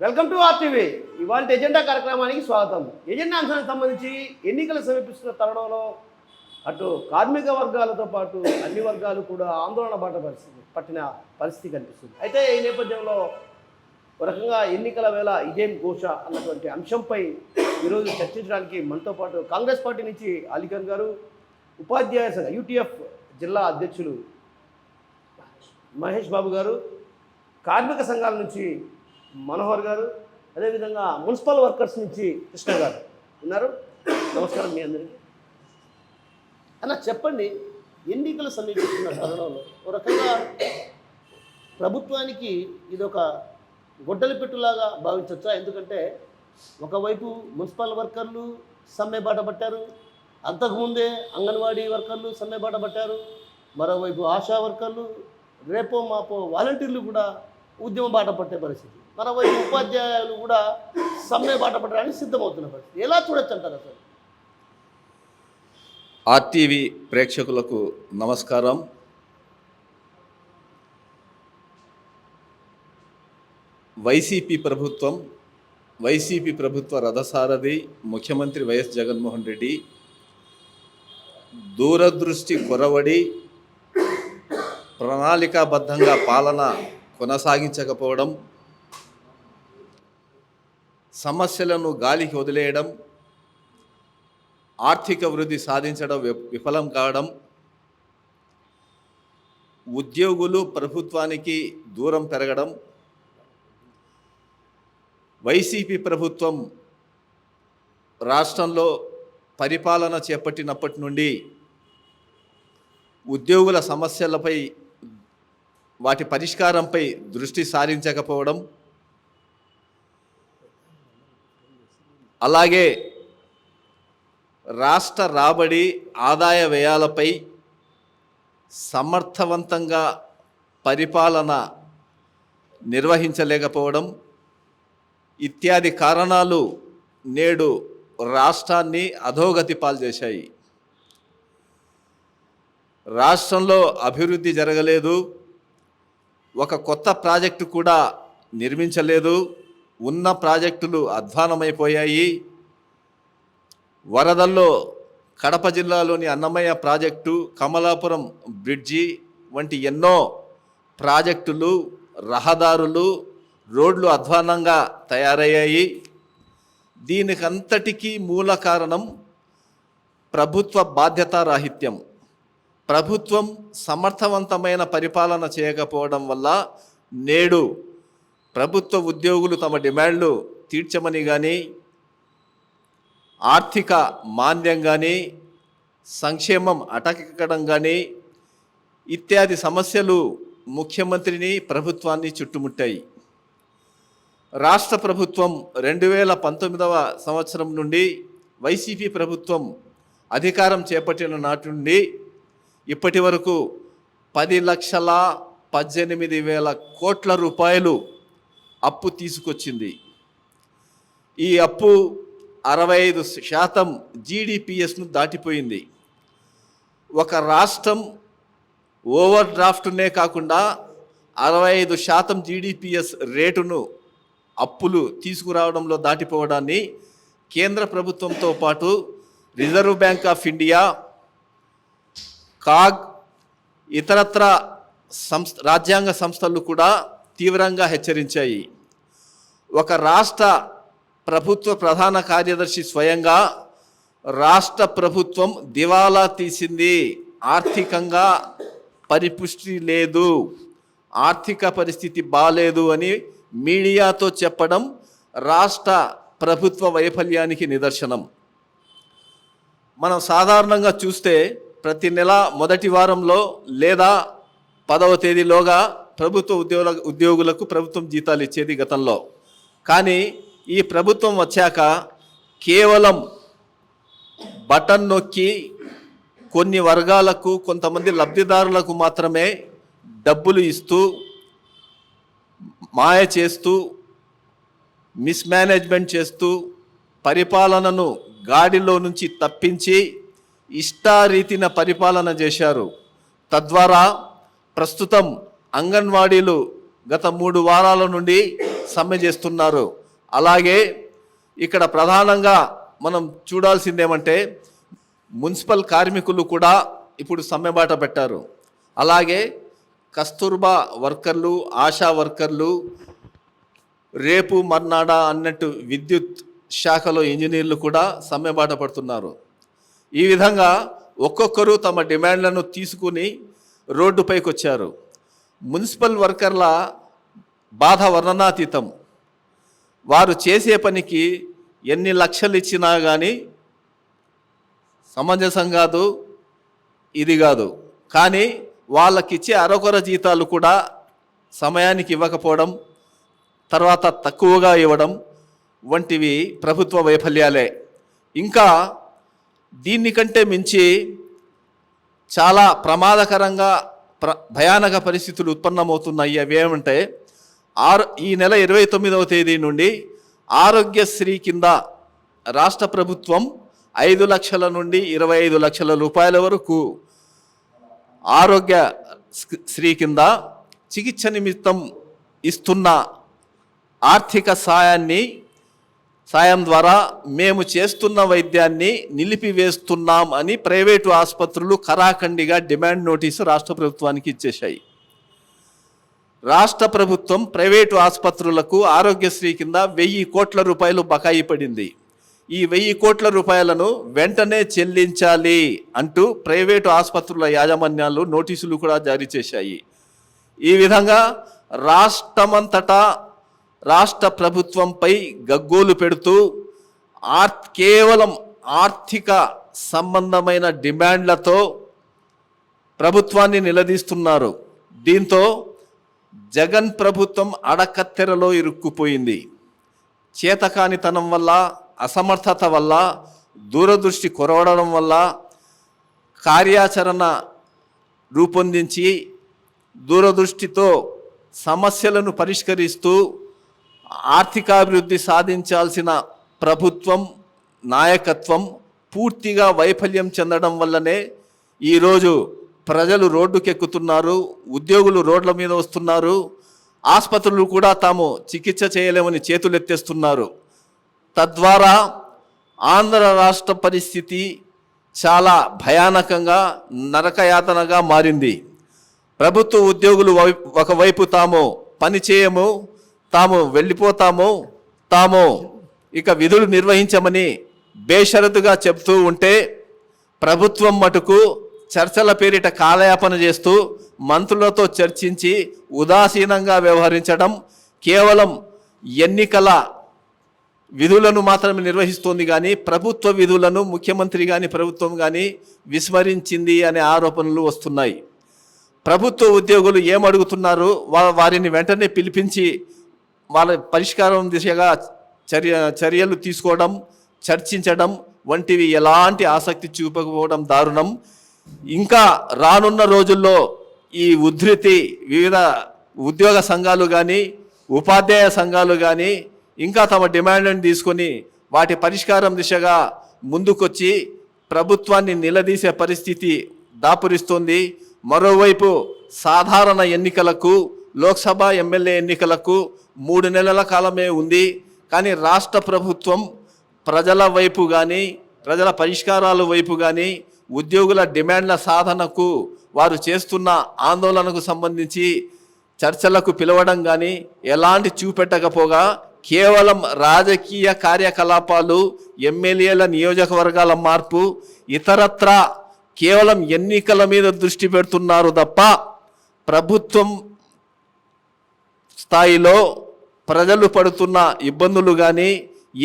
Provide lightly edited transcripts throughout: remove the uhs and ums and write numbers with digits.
Welcome to RTV. ఇవాళ agenda కార్యక్రమానికి స్వాగతం. ఎజెండా అంశానికి సంబంధించి ఎన్నికలు సమీపిస్తున్న తరుణంలో అటు కార్మిక వర్గాలతో పాటు అన్ని వర్గాలు కూడా ఆందోళన పట్టిన పరిస్థితి కనిపిస్తుంది. అయితే ఈ నేపథ్యంలో ఒక రకంగా ఎన్నికల వేళ ఇదేం ఘోష అన్నటువంటి అంశంపై ఈరోజు చర్చించడానికి మనతో పాటు కాంగ్రెస్ పార్టీ నుంచి అలీఖాన్ గారు, ఉపాధ్యాయ సంఘ యూటీఎఫ్ జిల్లా అధ్యక్షులు మహేష్ బాబు గారు, కార్మిక సంఘాల నుంచి మనోహర్ గారు, అదేవిధంగా మున్సిపల్ వర్కర్స్ నుంచి కృష్ణ గారు ఉన్నారు. నమస్కారం మీ అందరికీ. అన్న చెప్పండి, ఎన్నికలు సమీపిస్తున్న తరుణంలో ఒక రకంగా ప్రభుత్వానికి ఇదొక గొడ్డలి పెట్టులాగా భావించవచ్చా? ఎందుకంటే ఒకవైపు మున్సిపల్ వర్కర్లు సమ్మె బాట పట్టారు, అంతకుముందే అంగన్వాడీ వర్కర్లు సమ్మె బాట పట్టారు, మరోవైపు ఆశా వర్కర్లు, రేపో మాపో వాలంటీర్లు కూడా ఉద్యమ బాట పట్టే పరిస్థితి, మరోవైపు ఉపాధ్యాయులు కూడా సమ్మె బాట పట్టడానికి సిద్ధమవుతున్న పరిస్థితి. ఎలా చూడొచ్చు అంటారు అసలు? ఆర్టీవీ ప్రేక్షకులకు నమస్కారం. వైసీపీ ప్రభుత్వ రథసారథి ముఖ్యమంత్రి వైఎస్ జగన్మోహన్ రెడ్డి దూరదృష్టి కొరవడి ప్రణాళికాబద్ధంగా పాలన కొనసాగించకపోవడం, సమస్యలను గాలికి వదిలేయడం, ఆర్థిక వృద్ధి సాధించడం విఫలం కావడం, ఉద్యోగులు ప్రభుత్వానికి దూరం పెరగడం, వైసీపీ ప్రభుత్వం రాష్ట్రంలో పరిపాలన చేపట్టినప్పటి నుండి ఉద్యోగుల సమస్యలపై వాటి పరిష్కారంపై దృష్టి సారించకపోవడం, అలాగే రాష్ట్ర రాబడి ఆదాయ వ్యయాలపై సమర్థవంతంగా పరిపాలన నిర్వహించలేకపోవడం ఇత్యాది కారణాలు నేడు రాష్ట్రాన్ని అధోగతి పాల్చేశాయి. రాష్ట్రంలో అభివృద్ధి జరగలేదు, ఒక కొత్త ప్రాజెక్టు కూడా నిర్మించలేదు, ఉన్న ప్రాజెక్టులు అధ్వానమైపోయాయి. వరదల్లో కడప జిల్లాలోని అన్నమయ్య ప్రాజెక్టు, కమలాపురం బ్రిడ్జి వంటి ఎన్నో ప్రాజెక్టులు, రహదారులు, రోడ్లు అధ్వానంగా తయారయ్యాయి. దీనికంతటికీ మూల కారణం ప్రభుత్వ బాధ్యతారాహిత్యం. ప్రభుత్వం సమర్థవంతమైన పరిపాలన చేయకపోవడం వల్ల నేడు ప్రభుత్వ ఉద్యోగులు తమ డిమాండ్లు తీర్చమని కానీ, ఆర్థిక మాంద్యం కానీ, సంక్షేమం అటకెక్కడం కానీ ఇత్యాది సమస్యలు ముఖ్యమంత్రిని, ప్రభుత్వాన్ని చుట్టుముట్టాయి. రాష్ట్ర ప్రభుత్వం 2019వ సంవత్సరం నుండి వైసీపీ ప్రభుత్వం అధికారం చేపట్టిన నాటి నుండి ఇప్పటి వరకు 10,18,000 కోట్ల రూపాయలు అప్పు తీసుకొచ్చింది. ఈ అప్పు 65% జీడిపిఎస్ను దాటిపోయింది. ఒక రాష్ట్రం ఓవర్ డ్రాఫ్ట్నే కాకుండా 65% జీడిపిఎస్ రేటును అప్పులు తీసుకురావడంలో దాటిపోవడాన్ని కేంద్ర ప్రభుత్వంతో పాటు reserve bank of India, CAG, ఇతరత్ర రాజ్యాంగ సంస్థలు కూడా తీవ్రంగా హెచ్చరించాయి. ఒక రాష్ట్ర ప్రభుత్వ ప్రధాన కార్యదర్శి స్వయంగా రాష్ట్ర ప్రభుత్వం దివాలా తీసింది, ఆర్థికంగా పరిపుష్టి లేదు, ఆర్థిక పరిస్థితి బాలేదు అని మీడియాతో చెప్పడం రాష్ట్ర ప్రభుత్వ వైఫల్యానికి నిదర్శనం. మనం సాధారణంగా చూస్తే ప్రతి నెల మొదటి వారంలో లేదా 10వ తేదీలోగా ప్రభుత్వ ఉద్యోగులకు ప్రభుత్వం జీతాలు ఇచ్చేది గతంలో. కానీ ఈ ప్రభుత్వం వచ్చాక కేవలం బటన్ నొక్కి కొన్ని వర్గాలకు, కొంతమంది లబ్ధిదారులకు మాత్రమే డబ్బులు ఇస్తూ, మాయ చేస్తూ, మిస్మేనేజ్మెంట్ చేస్తూ, పరిపాలనను గాడిలో నుంచి తప్పించి ఇష్టారీతిన పరిపాలన చేశారు. తద్వారా ప్రస్తుతం అంగన్వాడీలు గత 3 వారాల నుండి సమ్మె చేస్తున్నారు. అలాగే ఇక్కడ ప్రధానంగా మనం చూడాల్సిందేమంటే మున్సిపల్ కార్మికులు కూడా ఇప్పుడు సమ్మె బాట పెట్టారు. అలాగే కస్తూర్బా వర్కర్లు, ఆశా వర్కర్లు, రేపు మర్నాడ అన్నట్టు విద్యుత్ శాఖలో ఇంజనీర్లు కూడా సమ్మె బాట పడుతున్నారు. ఈ విధంగా ఒక్కొక్కరు తమ డిమాండ్లను తీసుకుని రోడ్డుపైకి వచ్చారు. మున్సిపల్ వర్కర్ల బాధ వర్ణనాతీతం. వారు చేసే పనికి ఎన్ని లక్షలు ఇచ్చినా కానీ సమంజసం కాదు, ఇది కాదు. కానీ వాళ్ళకిచ్చే అరకొర జీతాలు కూడా సమయానికి ఇవ్వకపోవడం, తర్వాత తక్కువగా ఇవ్వడం వంటివి ప్రభుత్వ వైఫల్యాలే. ఇంకా దీనికంటే మించి చాలా ప్రమాదకరంగా భయానక పరిస్థితులు ఉత్పన్నమవుతున్నాయి. అవి ఏమంటే ఈ నెల 29వ తేదీ నుండి ఆరోగ్యశ్రీ కింద రాష్ట్ర ప్రభుత్వం 5 లక్షల నుండి 25 లక్షల రూపాయల వరకు ఆరోగ్యశ్రీ కింద చికిత్స నిమిత్తం ఇస్తున్న ఆర్థిక సాయం ద్వారా మేము చేస్తున్న వైద్యాన్ని నిలిపివేస్తున్నాం అని ప్రైవేటు ఆసుపత్రులు ఖరాఖండిగా డిమాండ్ నోటీసు రాష్ట్ర ప్రభుత్వానికి ఇచ్చేశాయి. రాష్ట్ర ప్రభుత్వం ప్రైవేటు ఆసుపత్రులకు ఆరోగ్యశ్రీ కింద 1000 కోట్ల రూపాయలు బకాయి పడింది. ఈ 1000 కోట్ల రూపాయలను వెంటనే చెల్లించాలి అంటూ ప్రైవేటు ఆసుపత్రుల యాజమాన్యాలు నోటీసులు కూడా జారీ చేశాయి. ఈ విధంగా రాష్ట్రమంతటా రాష్ట్ర ప్రభుత్వంపై గగ్గోలు పెడుతూ కేవలం ఆర్థిక సంబంధమైన డిమాండ్లతో ప్రభుత్వాన్ని నిలదీస్తున్నారు. దీంతో జగన్ ప్రభుత్వం అడకత్తెరలో ఇరుక్కుపోయింది. చేతకానితనం వల్ల, అసమర్థత వల్ల, దూరదృష్టి కొరవడం వల్ల కార్యాచరణ రూపొందించి దూరదృష్టితో సమస్యలను పరిష్కరిస్తూ ఆర్థికాభివృద్ధి సాధించాల్సిన ప్రభుత్వం నాయకత్వం పూర్తిగా వైఫల్యం చెందడం వల్లనే ఈరోజు ప్రజలు రోడ్డుకెక్కుతున్నారు, ఉద్యోగులు రోడ్ల మీద వస్తున్నారు, ఆసుపత్రులు కూడా తాము చికిత్స చేయలేమని చేతులెత్తేస్తున్నారు. తద్వారా ఆంధ్ర రాష్ట్ర పరిస్థితి చాలా భయానకంగా నరకయాతనగా మారింది. ప్రభుత్వ ఉద్యోగులు ఒకవైపు తాము పని చేయము, తాము వెళ్ళిపోతాము, తాము ఇక విధులు నిర్వహించమని బేషరతుగా చెప్తూ ఉంటే ప్రభుత్వం మటుకు చర్చల పేరిట కాలయాపన చేస్తూ మంత్రులతో చర్చించి ఉదాసీనంగా వ్యవహరించడం, కేవలం ఎన్నికల విధులను మాత్రమే నిర్వహిస్తోంది కానీ ప్రభుత్వ విధులను ముఖ్యమంత్రి కానీ ప్రభుత్వం కానీ విస్మరించింది అనే ఆరోపణలు వస్తున్నాయి. ప్రభుత్వ ఉద్యోగులు ఏమడుగుతున్నారు, వారిని వెంటనే పిలిపించి వాళ్ళ పరిష్కారం దిశగా చర్యలు తీసుకోవడం, చర్చించడం వంటివి ఎలాంటి ఆసక్తి చూపకపోవడం దారుణం. ఇంకా రానున్న రోజుల్లో ఈ ఉధృతి వివిధ ఉద్యోగ సంఘాలు కానీ ఉపాధ్యాయ సంఘాలు కానీ ఇంకా తమ డిమాండ్లను తీసుకొని వాటి పరిష్కారం దిశగా ముందుకొచ్చి ప్రభుత్వాన్ని నిలదీసే పరిస్థితి దాపురిస్తుంది. మరోవైపు సాధారణ ఎన్నికలకు, లోక్సభ ఎమ్మెల్యే ఎన్నికలకు 3 నెలల కాలమే ఉంది. కానీ రాష్ట్ర ప్రభుత్వం ప్రజల వైపు కానీ, ప్రజల పరిష్కారాల వైపు కానీ, ఉద్యోగుల డిమాండ్ల సాధనకు, వారు చేస్తున్న ఆందోళనకు సంబంధించి చర్చలకు పిలవడం కానీ ఎలాంటి చూపెట్టకపోగా కేవలం రాజకీయ కార్యకలాపాలు, ఎమ్మెల్యేల నియోజకవర్గాల మార్పు, ఇతరత్రా కేవలం ఎన్నికల మీద దృష్టి పెడుతున్నారు తప్ప ప్రభుత్వం స్థాయిలో ప్రజలు పడుతున్న ఇబ్బందులు కానీ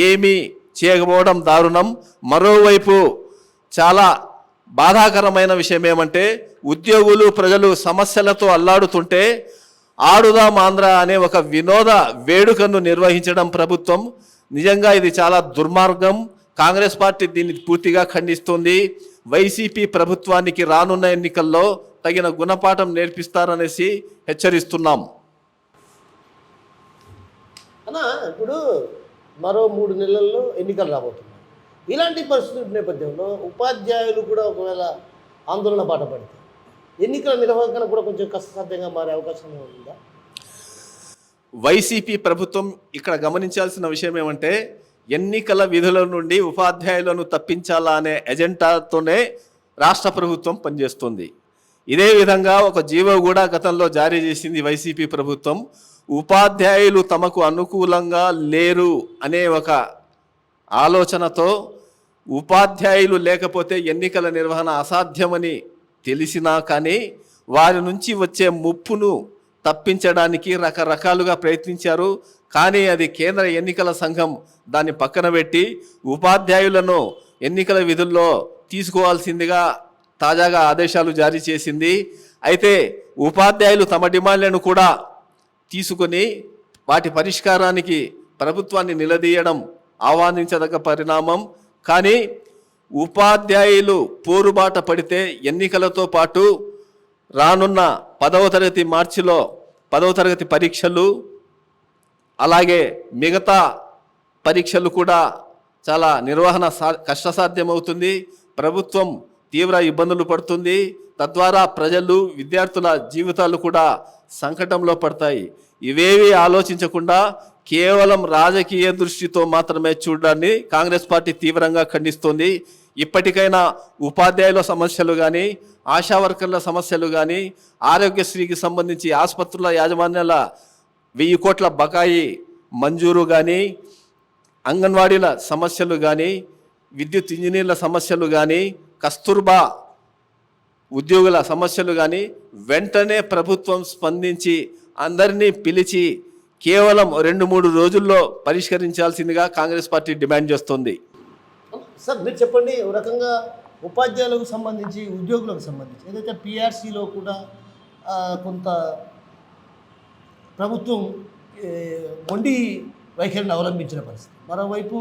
ఏమీ చేయకపోవడం దారుణం. మరోవైపు చాలా బాధాకరమైన విషయం ఏమంటే ఉద్యోగులు, ప్రజలు సమస్యలతో అల్లాడుతుంటే ఆడుదాం ఆంధ్ర అనే ఒక వినోద వేడుకను నిర్వహించడం ప్రభుత్వం. నిజంగా ఇది చాలా దుర్మార్గం. కాంగ్రెస్ పార్టీ దీన్ని పూర్తిగా ఖండిస్తుంది. వైసీపీ ప్రభుత్వానికి రానున్న ఎన్నికల్లో తగిన గుణపాఠం నేర్పిస్తారనేసి హెచ్చరిస్తున్నాం. అన్న, ఇప్పుడు మరో 3 నెలల్లో ఎన్నికలు రాబోతున్నాయి. ఇలాంటి పరిస్థితుల నేపథ్యంలో ఉపాధ్యాయులు కూడా ఒకవేళ ఆందోళన బాట పడితే ఎన్నికల నిర్వహణ కూడా కొంచెం కష్టసాధ్యంగా మారే అవకాశం ఉందా? వైసీపీ ప్రభుత్వం ఇక్కడ గమనించాల్సిన విషయం ఏమంటే ఎన్నికల విధుల నుండి ఉపాధ్యాయులను తప్పించాలా అనే ఎజెండాతోనే రాష్ట్ర ప్రభుత్వం పనిచేస్తుంది. ఇదే విధంగా ఒక జీవో కూడా గతంలో జారీ చేసింది వైసీపీ ప్రభుత్వం. ఉపాధ్యాయులు తమకు అనుకూలంగా లేరు అనే ఒక ఆలోచనతో ఉపాధ్యాయులు లేకపోతే ఎన్నికల నిర్వహణ అసాధ్యమని తెలిసినా కానీ వారి నుంచి వచ్చే ముప్పును తప్పించడానికి రకరకాలుగా ప్రయత్నించారు. కానీ అది కేంద్ర ఎన్నికల సంఘం దాన్ని పక్కన పెట్టి ఉపాధ్యాయులను ఎన్నికల విధుల్లో తీసుకోవాల్సిందిగా తాజాగా ఆదేశాలు జారీ చేసింది. అయితే ఉపాధ్యాయులు తమ డిమాండ్లను కూడా తీసుకొని వాటి పరిష్కారానికి ప్రభుత్వాన్ని నిలదీయడం ఆహ్వానించదగ్గ పరిణామం. కానీ ఉపాధ్యాయులు పోరుబాట పడితే ఎన్నికలతో పాటు రానున్న 10వ తరగతి మార్చిలో 10వ తరగతి పరీక్షలు అలాగే మిగతా పరీక్షలు కూడా చాలా నిర్వహణ కష్టసాధ్యమవుతుంది. ప్రభుత్వం తీవ్ర ఇబ్బందులు పడుతుంది. తద్వారా ప్రజలు విద్యార్థుల జీవితాలు కూడా సంకటంలో పడతాయి. ఇవేవి ఆలోచించకుండా కేవలం రాజకీయ దృష్టితో మాత్రమే చూడడాన్ని కాంగ్రెస్ పార్టీ తీవ్రంగా ఖండిస్తోంది. ఇప్పటికైనా ఉపాధ్యాయుల సమస్యలు కానీ ఆశా వర్కర్ల సమస్యలు కానీ ఆరోగ్యశ్రీకి సంబంధించి ఆసుపత్రుల యాజమాన్యాల 1000 కోట్ల బకాయి మంజూరు కానీ అంగన్వాడీల సమస్యలు కానీ విద్యుత్ ఇంజనీర్ల సమస్యలు కానీ కస్తూర్బా ఉద్యోగుల సమస్యలు కానీ వెంటనే ప్రభుత్వం స్పందించి అందరినీ పిలిచి కేవలం 2-3 రోజుల్లో పరిష్కరించాల్సిందిగా కాంగ్రెస్ పార్టీ డిమాండ్ చేస్తుంది. సార్ మీరు చెప్పండి, ఒక రకంగా ఉపాధ్యాయులకు సంబంధించి ఉద్యోగులకు సంబంధించి ఏదైతే పిఆర్సీలో కూడా కొంత ప్రభుత్వం మొండి వైఖరిని అవలంబించిన పరిస్థితి. మరోవైపు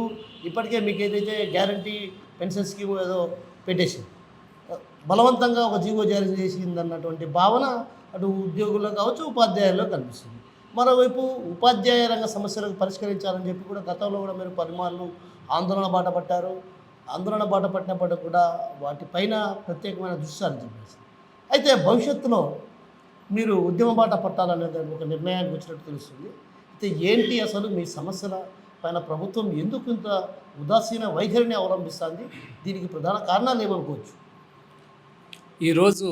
ఇప్పటికే మీకు ఏదైతే గ్యారంటీ పెన్షన్ స్కీమ్ ఏదో పెట్టేసింది, బలవంతంగా ఒక జీవో జారీ చేసిందన్నటువంటి భావన అటు ఉద్యోగుల్లో కావచ్చు ఉపాధ్యాయుల్లో కనిపిస్తుంది. మరోవైపు ఉపాధ్యాయ రంగ సమస్యలకు పరిష్కరించాలని చెప్పి కూడా గతంలో కూడా మీరు పలుమార్లు ఆందోళన బాట పట్టారు. ఆందోళన బాట పట్టినప్పటికీ కూడా వాటిపైన ప్రత్యేకమైన దృష్టి సారించారు. అయితే భవిష్యత్తులో మీరు ఉద్యమ బాట పట్టాలనేది ఒక నిర్ణయానికి వచ్చినట్టు తెలుస్తుంది. అయితే ఏంటి అసలు మీ సమస్యల పైన ప్రభుత్వం ఎందుకు ఇంత ఉదాసీన వైఖరిని అవలంబిస్తుంది? దీనికి ప్రధాన కారణాలు ఏమనుకోవచ్చు? ఈరోజు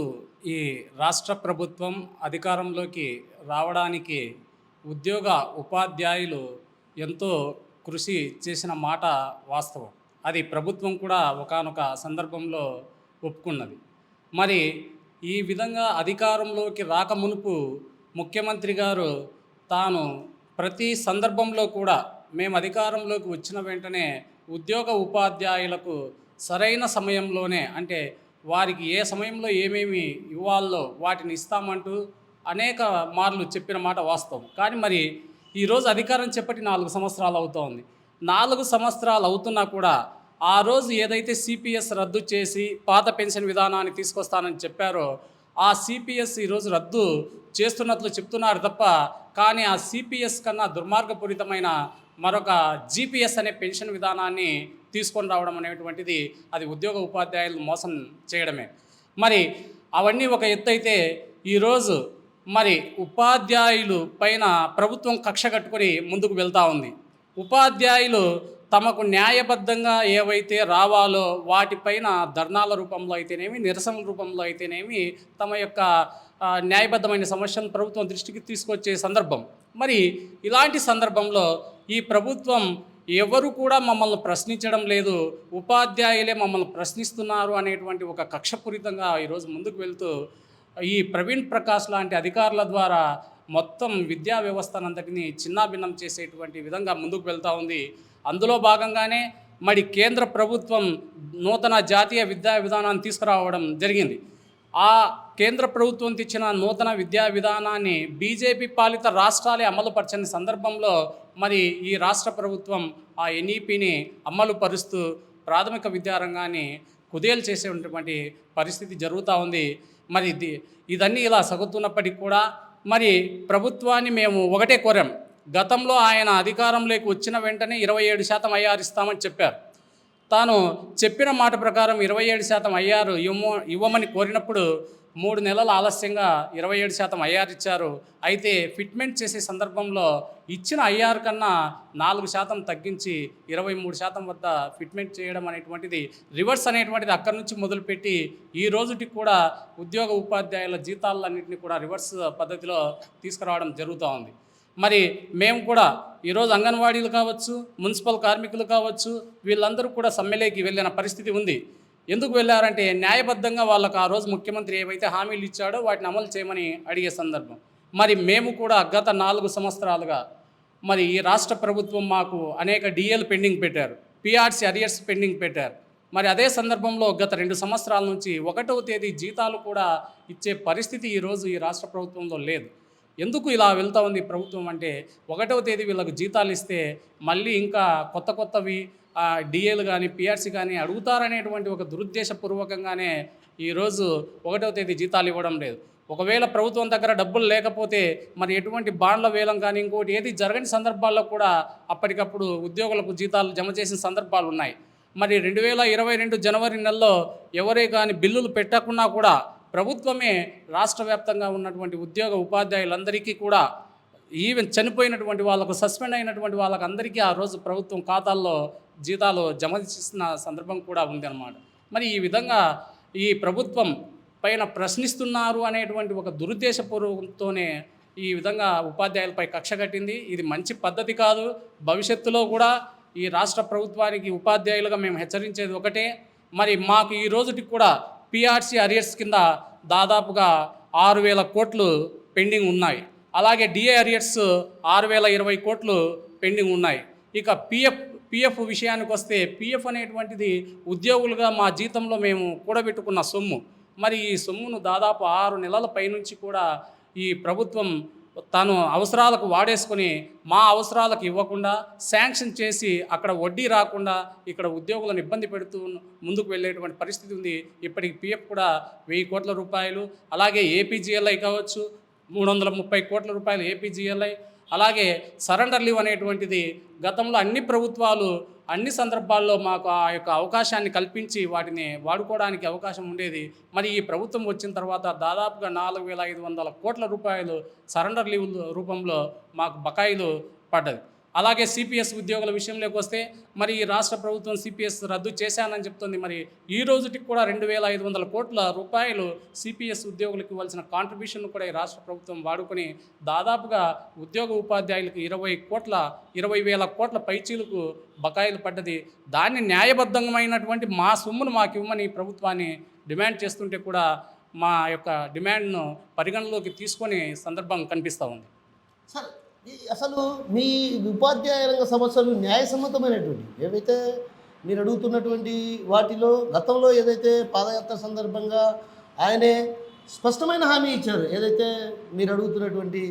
ఈ రాష్ట్ర ప్రభుత్వం అధికారంలోకి రావడానికి ఉపాధ్యాయులు ఎంతో కృషి చేసిన మాట వాస్తవం. అది ప్రభుత్వం కూడా ఒకానొక సందర్భంలో ఒప్పుకున్నది. మరి ఈ విధంగా అధికారంలోకి రాకమునుపు ముఖ్యమంత్రి గారు తాను ప్రతి సందర్భంలో కూడా మేము అధికారంలోకి వచ్చిన వెంటనే ఉపాధ్యాయులకు సరైన సమయంలోనే, అంటే వారికి ఏ సమయంలో ఏమేమి ఇవ్వాలో వాటిని ఇస్తామంటూ అనేక మార్లు చెప్పిన మాట వాస్తవం. కానీ మరి ఈరోజు అధికారం చేపట్టి 4 సంవత్సరాలు అవుతోంది. 4 సంవత్సరాలు అవుతున్నా కూడా ఆ రోజు ఏదైతే సిపిఎస్ రద్దు చేసి పాత పెన్షన్ విధానాన్ని తీసుకొస్తానని చెప్పారో ఆ సిపిఎస్ ఈరోజు రద్దు చేస్తున్నట్లు చెప్తున్నారు తప్ప, కానీ ఆ సిపిఎస్ కన్నా దుర్మార్గపూరితమైన మరొక జిపిఎస్ అనే పెన్షన్ విధానాన్ని తీసుకొని రావడం అనేటువంటిది అది ఉపాధ్యాయులు మోసం చేయడమే. మరి అవన్నీ ఒక ఎత్తు అయితే ఈరోజు మరి ఉపాధ్యాయులు పైన ప్రభుత్వం కక్ష కట్టుకొని ముందుకు వెళ్తూ ఉంది. ఉపాధ్యాయులు తమకు న్యాయబద్ధంగా ఏవైతే రావాలో వాటిపైన ధర్నాల రూపంలో అయితేనేమి, నిరసనల రూపంలో అయితేనేమి తమ యొక్క న్యాయబద్ధమైన సమస్యలను ప్రభుత్వం దృష్టికి తీసుకొచ్చే సందర్భం. మరి ఇలాంటి సందర్భంలో ఈ ప్రభుత్వం ఎవరు కూడా మమ్మల్ని ప్రశ్నించడం లేదు, ఉపాధ్యాయులే మమ్మల్ని ప్రశ్నిస్తున్నారు అనేటువంటి ఒక కక్షపూరితంగా ఈరోజు ముందుకు వెళ్తూ ఈ ప్రవీణ్ ప్రకాష్ లాంటి అధికారుల ద్వారా మొత్తం విద్యా వ్యవస్థనంతటిని చిన్నాభిన్నం చేసేటువంటి విధంగా ముందుకు వెళ్తూ ఉంది. అందులో భాగంగానే మరి కేంద్ర ప్రభుత్వం నూతన జాతీయ విద్యా విధానాన్ని తీసుకురావడం జరిగింది. ఆ కేంద్ర ప్రభుత్వం తెచ్చిన నూతన విద్యా విధానాన్ని బీజేపీ పాలిత రాష్ట్రాలే అమలుపరచని సందర్భంలో మరి ఈ రాష్ట్ర ప్రభుత్వం ఆ ఎన్ఈపిని అమలు పరుస్తూ ప్రాథమిక విద్యారంగాన్ని కుదేలు చేసేటువంటి పరిస్థితి జరుగుతూ ఉంది. మరి ఇదన్నీ ఇలా సాగుతున్నప్పటికీ కూడా మరి ప్రభుత్వాన్ని మేము ఒకటే కోరాం. గతంలో ఆయన అధికారంలోకి వచ్చిన వెంటనే 27% ఐఆర్ ఇస్తామని చెప్పారు. తాను చెప్పిన మాట ప్రకారం 27% ఐఆర్ ఇవ్వమని కోరినప్పుడు 3 నెలల ఆలస్యంగా 27% ఐఆర్ ఇచ్చారు. అయితే ఫిట్మెంట్ చేసే సందర్భంలో ఇచ్చిన ఐఆర్ కన్నా 4% తగ్గించి 23% వద్ద ఫిట్మెంట్ చేయడం అనేటువంటిది రివర్స్ అనేటువంటిది అక్కడి నుంచి మొదలుపెట్టి ఈ రోజుకి కూడా ఉద్యోగ ఉపాధ్యాయుల జీతాలన్నింటినీ కూడా రివర్స్ పద్ధతిలో తీసుకురావడం జరుగుతూ ఉంది. మరి మేము కూడా ఈరోజు అంగన్వాడీలు కావచ్చు, మున్సిపల్ కార్మికులు కావచ్చు, వీళ్ళందరూ కూడా సమ్మెలోకి వెళ్ళిన పరిస్థితి ఉంది. ఎందుకు వెళ్ళారంటే న్యాయబద్ధంగా వాళ్ళకు ఆ రోజు ముఖ్యమంత్రి ఏవైతే హామీలు ఇచ్చాడో వాటిని అమలు చేయమని అడిగే సందర్భం. మరి మేము కూడా గత 4 సంవత్సరాలుగా మరి ఈ రాష్ట్ర ప్రభుత్వం మాకు అనేక డిఏలు పెండింగ్ పెట్టారు, పిఆర్సీ అరియర్స్ పెండింగ్ పెట్టారు. మరి అదే సందర్భంలో గత 2 సంవత్సరాల నుంచి 1వ తేదీ జీతాలు కూడా ఇచ్చే పరిస్థితి ఈరోజు ఈ రాష్ట్ర ప్రభుత్వంలో లేదు. ఎందుకు ఇలా వెళ్తూ ఉంది ప్రభుత్వం అంటే 1వ తేదీ వీళ్ళకు జీతాలు ఇస్తే మళ్ళీ ఇంకా కొత్తవి డిఏలు కానీ పిఆర్సీ కానీ అడుగుతారనేటువంటి ఒక దురుద్దేశపూర్వకంగానే ఈరోజు 1వ తేదీ జీతాలు ఇవ్వడం లేదు. ఒకవేళ ప్రభుత్వం దగ్గర డబ్బులు లేకపోతే మరి ఎటువంటి బాండ్ల వేలం కానీ ఇంకోటి ఏది జరగని సందర్భాల్లో కూడా అప్పటికప్పుడు ఉద్యోగులకు జీతాలు జమ చేసిన సందర్భాలు ఉన్నాయి. మరి 2022 జనవరి నెలలో ఎవరే కానీ బిల్లులు పెట్టకున్నా కూడా ప్రభుత్వమే రాష్ట్ర వ్యాప్తంగా ఉన్నటువంటి ఉద్యోగ ఉపాధ్యాయులందరికీ కూడా ఈవెన్ చనిపోయినటువంటి వాళ్ళకు, సస్పెండ్ అయినటువంటి వాళ్ళకు అందరికీ ఆ రోజు ప్రభుత్వం ఖాతాల్లో జీతాలు జమ చేసిన సందర్భం కూడా ఉందన్నమాట. మరి ఈ విధంగా ఈ ప్రభుత్వం పైన ప్రశ్నిస్తున్నారు అనేటువంటి ఒక దురుద్దేశపూర్వకంతోనే ఈ విధంగా ఉపాధ్యాయులపై కక్ష కట్టింది. ఇది మంచి పద్ధతి కాదు. భవిష్యత్తులో కూడా ఈ రాష్ట్ర ప్రభుత్వానికి ఉపాధ్యాయులుగా మేము హెచ్చరించేది ఒకటే, మరి మాకు ఈ రోజుకి కూడా పిఆర్సీ అరియర్స్ కింద దాదాపుగా 6,000 కోట్లు పెండింగ్ ఉన్నాయి. అలాగే డిఏ అరియర్స్ 6,020 కోట్లు పెండింగ్ ఉన్నాయి. ఇక పిఎఫ్ విషయానికి వస్తే పిఎఫ్ అనేటువంటిది ఉద్యోగులుగా మా జీతంలో మేము కూడబెట్టుకున్న సొమ్ము. మరి ఈ సొమ్మును దాదాపు 6 నెలల పైనుంచి కూడా ఈ ప్రభుత్వం తాను అవసరాలకు వాడేసుకొని మా అవసరాలకు ఇవ్వకుండా శాంక్షన్ చేసి అక్కడ వడ్డీ రాకుండా ఇక్కడ ఉద్యోగులను ఇబ్బంది పెడుతూ ముందుకు వెళ్ళేటువంటి పరిస్థితి ఉంది. ఇప్పటికి పిఎఫ్ కూడా 1000 కోట్ల రూపాయలు, అలాగే ఏపీజీఎల్ఐ కావచ్చు 330 కోట్ల రూపాయలు ఏపీజీఎల్ఐ, అలాగే సరెండర్ లీవ్ అనేటువంటిది గతంలో అన్ని ప్రభుత్వాలు అన్ని సందర్భాల్లో మాకు ఆ యొక్క అవకాశాన్ని కల్పించి వాటిని వాడుకోవడానికి అవకాశం ఉండేది. మరి ఈ ప్రభుత్వం వచ్చిన తర్వాత దాదాపుగా 4,500 కోట్ల రూపాయలు సరెండర్ లీవ్ రూపంలో మాకు బకాయిలు పడ్డది. అలాగే సిపిఎస్ ఉద్యోగుల విషయంలోకి వస్తే మరి ఈ రాష్ట్ర ప్రభుత్వం సిపిఎస్ రద్దు చేశానని చెప్తుంది. మరి ఈ రోజుకి కూడా 2,500 కోట్ల రూపాయలు సిపిఎస్ ఉద్యోగులకు ఇవ్వాల్సిన కాంట్రిబ్యూషన్ కూడా ఈ రాష్ట్ర ప్రభుత్వం వాడుకొని దాదాపుగా ఉద్యోగ ఉపాధ్యాయులకు 20,000 కోట్ల పైచీలకు బకాయిలు పడ్డది. దాన్ని న్యాయబద్ధమైనటువంటి మా సొమ్మును మాకు ఇవ్వమని ప్రభుత్వాన్ని డిమాండ్ చేస్తుంటే కూడా మా యొక్క డిమాండ్ను పరిగణలోకి తీసుకొని సందర్భం కనిపిస్తూ ఉంది. సార్, అసలు మీ ఉపాధ్యాయ రంగ సమస్యలు న్యాయసమ్మతమైనటువంటి ఏవైతే మీరు అడుగుతున్నటువంటి వాటిలో గతంలో ఏదైతే పాదయాత్ర సందర్భంగా ఆయనే స్పష్టమైన హామీ ఇచ్చారు, ఏదైతే మీరు అడుగుతున్నటువంటి